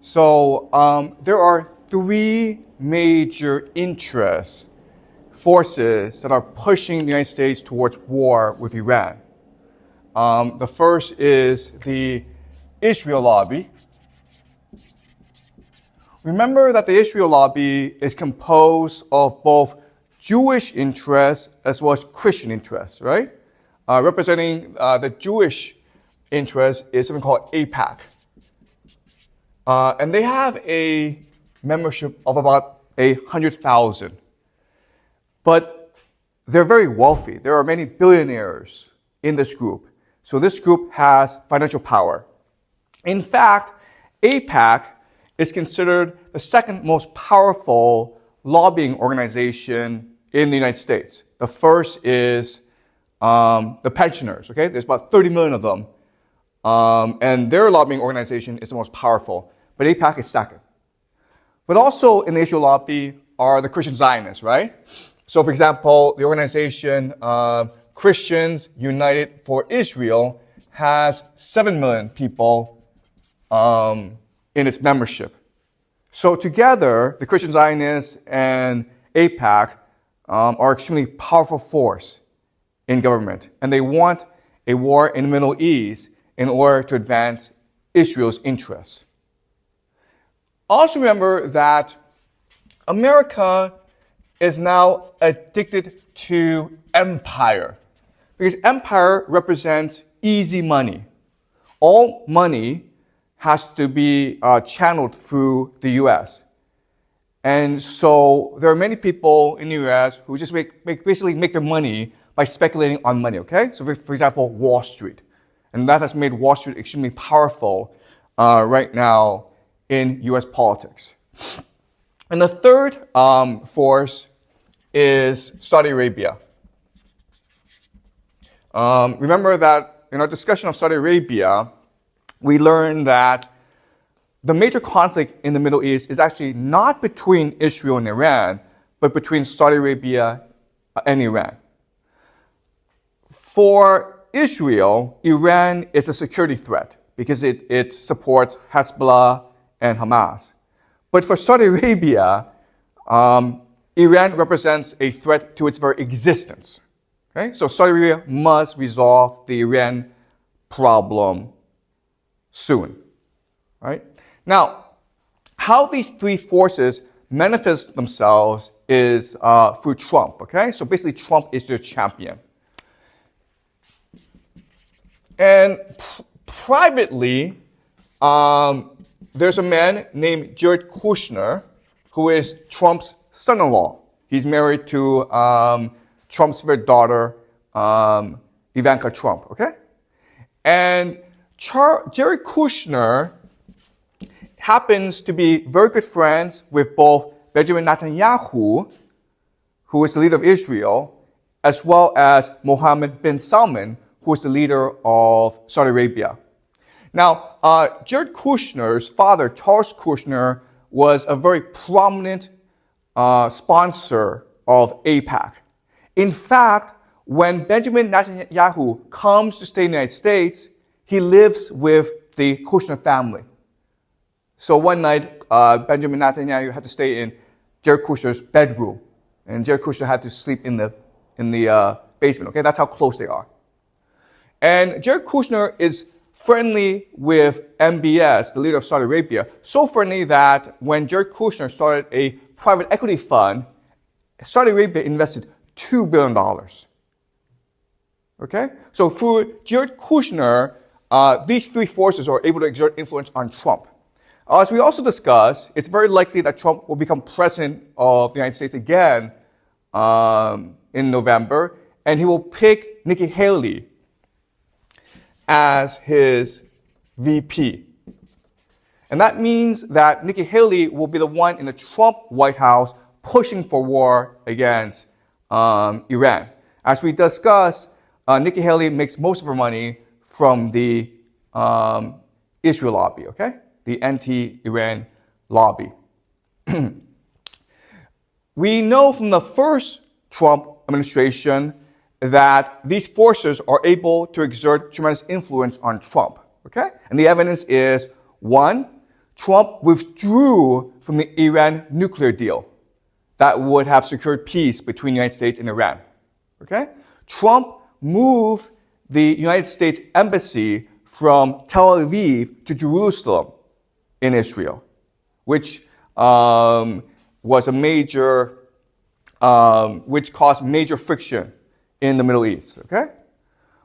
So there are three major forces that are pushing the United States towards war with Iran. The first is the Israel lobby. Remember that the Israel lobby is composed of both Jewish interests as well as Christian interests, right? Representing the Jewish interest is something called AIPAC. And they have a membership of about 100,000. But they're very wealthy. There are many billionaires in this group. So this group has financial power. In fact, AIPAC is considered the second most powerful lobbying organization in the United States. The first is the pensioners, okay? There's about 30 million of them. And their lobbying organization is the most powerful. But AIPAC is second. But also in the Israel lobby are the Christian Zionists, right? So for example, the organization Christians United for Israel has 7 million people in its membership. So together, the Christian Zionists and AIPAC are extremely powerful force in government. And they want a war in the Middle East in order to advance Israel's interests. Also remember that America is now addicted to empire. Because empire represents easy money. All money has to be channeled through the U.S. And so there are many people in the U.S. who just basically make their money by speculating on money, okay? So for example, Wall Street. And that has made Wall Street extremely powerful right now in U.S. politics. And the third force is Saudi Arabia. Remember that in our discussion of Saudi Arabia, we learned that the major conflict in the Middle East is actually not between Israel and Iran, but between Saudi Arabia and Iran. For Israel, Iran is a security threat because it supports Hezbollah and Hamas. But for Saudi Arabia, Iran represents a threat to its very existence. Okay? So Saudi Arabia must resolve the Iran problem soon. Right? Now, how these three forces manifest themselves is through Trump. Okay? So basically, Trump is their champion. And privately, there's a man named Jared Kushner, who is Trump's son-in-law. He's married to Trump's favorite daughter, Ivanka Trump, okay? And Jared Kushner happens to be very good friends with both Benjamin Netanyahu, who is the leader of Israel, as well as Mohammed bin Salman, who is the leader of Saudi Arabia. Now, Jared Kushner's father, Charles Kushner, was a very prominent sponsor of AIPAC. In fact, when Benjamin Netanyahu comes to stay in the United States, he lives with the Kushner family. So one night, Benjamin Netanyahu had to stay in Jared Kushner's bedroom, and Jared Kushner had to sleep in the basement. Okay, that's how close they are. And Jared Kushner is friendly with MBS, the leader of Saudi Arabia, so friendly that when Jared Kushner started a private equity fund, Saudi Arabia invested $2 billion. Okay? So through Jared Kushner, these three forces are able to exert influence on Trump. As we also discussed, it's very likely that Trump will become president of the United States again in November, and he will pick Nikki Haley as his VP. And that means that Nikki Haley will be the one in the Trump White House pushing for war against Iran. As we discussed, Nikki Haley makes most of her money from the Israel lobby, okay? The anti-Iran lobby. We know from the first Trump administration that these forces are able to exert tremendous influence on Trump, okay? And the evidence is, one, Trump withdrew from the Iran nuclear deal that would have secured peace between the United States and Iran. Okay? Trump moved the United States Embassy from Tel Aviv to Jerusalem in Israel, which was a major, which caused major friction in the Middle East. Okay?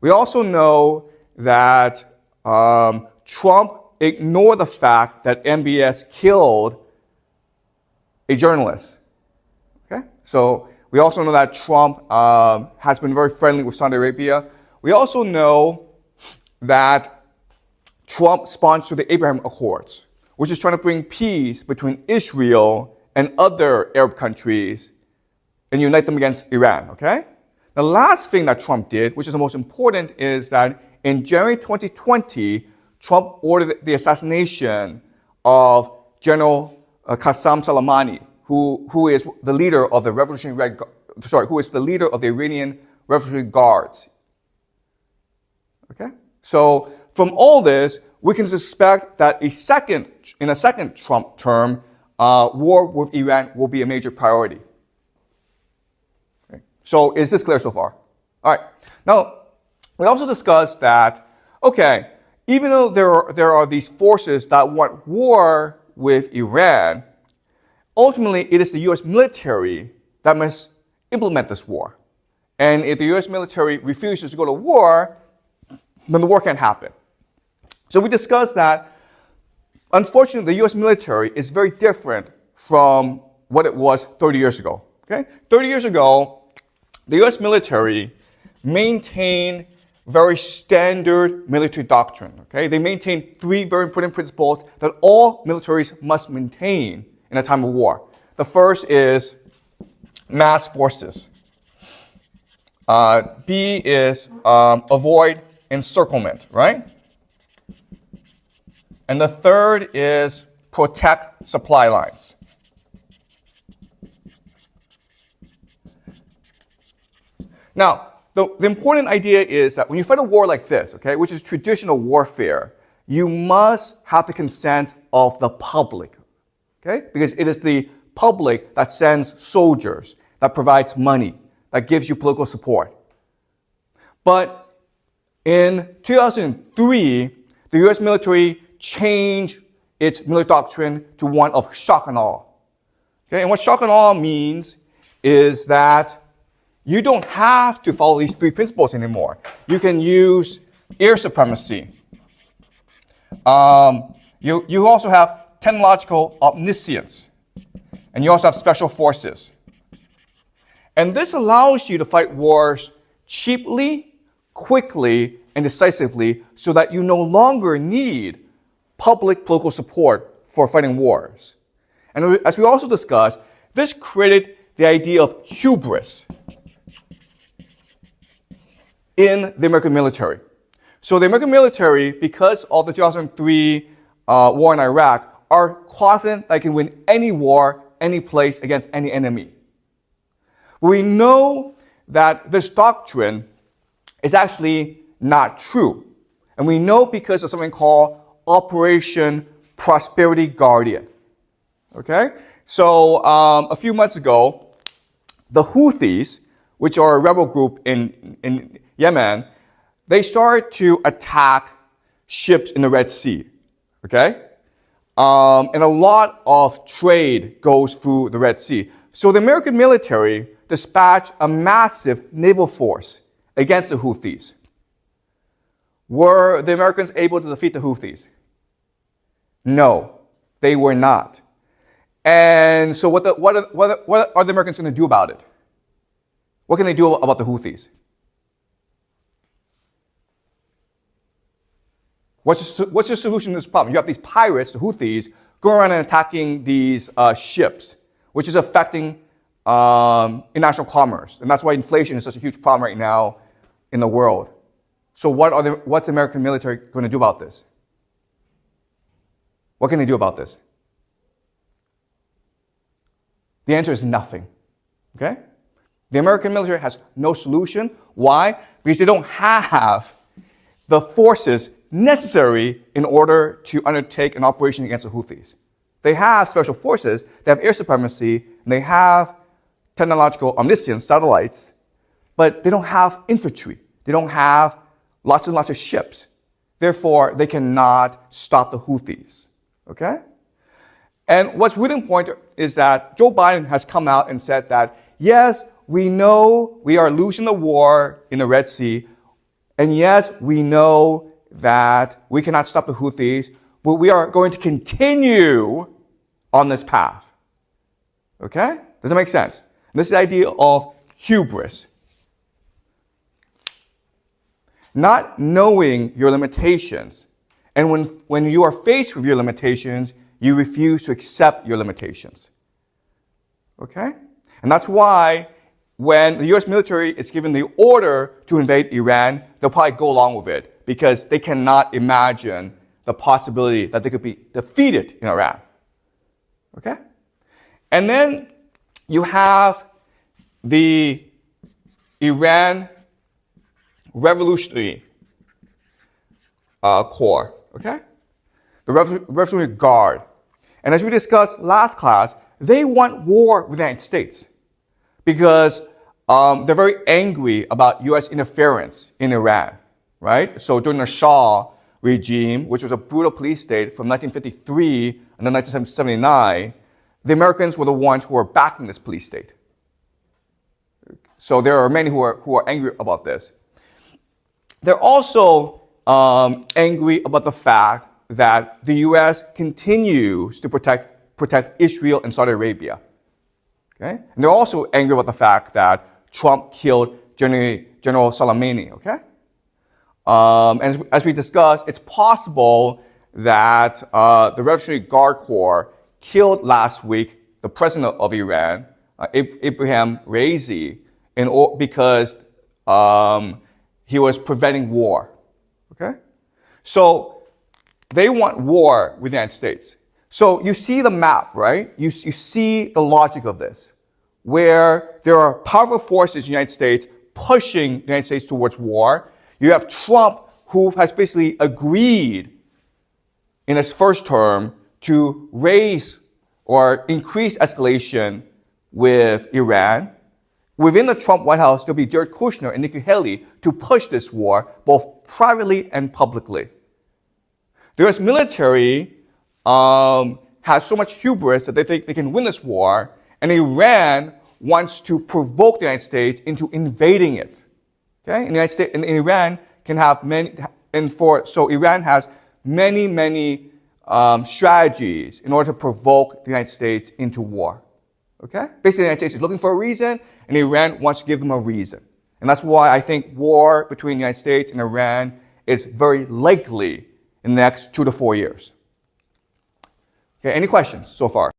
We also know that Trump ignored the fact that MBS killed a journalist. Okay? So we also know that Trump has been very friendly with Saudi Arabia. We also know that Trump sponsored the Abraham Accords, which is trying to bring peace between Israel and other Arab countries and unite them against Iran. Okay? The last thing that Trump did, which is the most important, is that in January 2020, Trump ordered the assassination of General Qasem Soleimani, who is the leader of the who is the leader of the Iranian Revolutionary Guards. Okay? So from all this, we can suspect that in a second Trump term, war with Iran will be a major priority. Okay? So is this clear so far? All right. Now, we also discussed that, okay, even though there are these forces that want war with Iran, ultimately it is the U.S. military that must implement this war. And if the U.S. military refuses to go to war, then the war can't happen. So we discussed that, unfortunately, the U.S. military is very different from what it was 30 years ago. Okay? 30 years ago, the U.S. military maintained very standard military doctrine. Okay? They maintain three very important principles that all militaries must maintain in a time of war. The first is mass forces. B is avoid encirclement, right? And the third is protect supply lines. Now, the important idea is that when you fight a war like this, okay, which is traditional warfare, you must have the consent of the public, okay? Because it is the public that sends soldiers, that provides money, that gives you political support. But in 2003, the U.S. military changed its military doctrine to one of shock and awe. Okay? And what shock and awe means is that you don't have to follow these three principles anymore. You can use air supremacy. You also have technological omniscience. And you also have special forces. And this allows you to fight wars cheaply, quickly, and decisively so that you no longer need public political support for fighting wars. And as we also discussed, this created the idea of hubris in the American military. So the American military, because of the 2003 war in Iraq, are confident they can win any war, any place, against any enemy. We know that this doctrine is actually not true. And we know because of something called Operation Prosperity Guardian. Okay? So a few months ago, the Houthis, which are a rebel group in Yemen, they started to attack ships in the Red Sea. Okay? And a lot of trade goes through the Red Sea. So the American military dispatched a massive naval force against the Houthis. Were the Americans able to defeat the Houthis? No, they were not. And so what are the Americans going to do about it? What can they do about the Houthis? What's the solution to this problem? You have these pirates, the Houthis, going around and attacking these ships, which is affecting international commerce. And that's why inflation is such a huge problem right now in the world. So what's the American military going to do about this? What can they do about this? The answer is nothing. Okay? The American military has no solution. Why? Because they don't have the forces necessary in order to undertake an operation against the Houthis. They have special forces, they have air supremacy, and they have technological omniscience, satellites, but they don't have infantry. They don't have lots and lots of ships. Therefore, they cannot stop the Houthis. Okay? And what's really important is that Joe Biden has come out and said that, yes, we know we are losing the war in the Red Sea, and yes, we know that we cannot stop the Houthis, but we are going to continue on this path. Okay? Does that make sense? This is the idea of hubris. Not knowing your limitations. And when you are faced with your limitations, you refuse to accept your limitations. Okay? And that's why when the US military is given the order to invade Iran, they'll probably go along with it because they cannot imagine the possibility that they could be defeated in Iran. Okay? And then you have the Iran Revolutionary Corps, okay? The Revolutionary Guard. And as we discussed last class, they want war with the United States because they're very angry about U.S. interference in Iran, right? So during the Shah regime, which was a brutal police state from 1953 until 1979, the Americans were the ones who were backing this police state. So there are many who are angry about this. They're also angry about the fact that the U.S. continues to protect Israel and Saudi Arabia. Okay? And they're also angry about the fact that Trump killed General Soleimani. Okay? And as we discussed, it's possible that the Revolutionary Guard Corps killed last week the president of Iran, Ibrahim Raisi, because he was preventing war. Okay? So they want war with the United States. So you see the map, right? You see the logic of this, where there are powerful forces in the United States pushing the United States towards war. You have Trump, who has basically agreed in his first term to raise or increase escalation with Iran. Within the Trump White House, there'll be Jared Kushner and Nikki Haley to push this war, both privately and publicly. The U.S. military has so much hubris that they think they can win this war, and Iran wants to provoke the United States into invading it. Okay? And the United States and Iran can have many, so Iran has many strategies in order to provoke the United States into war. Okay? Basically, the United States is looking for a reason, and Iran wants to give them a reason. And that's why I think war between the United States and Iran is very likely in the next 2 to 4 years. Okay, any questions so far?